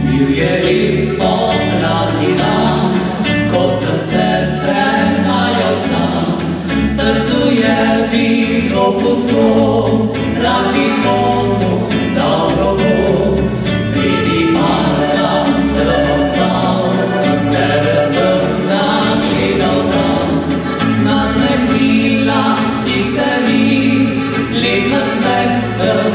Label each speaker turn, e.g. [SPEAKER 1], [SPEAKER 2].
[SPEAKER 1] Bil je lep pomladni dan, ko sem se sprehajal sam. V srcu je bilo pusto, rad bi komu dobro bo. Sredi parka sem ostal, tebe sem zagledal tam. Nasmehnila si se mi, lep nasmeh sem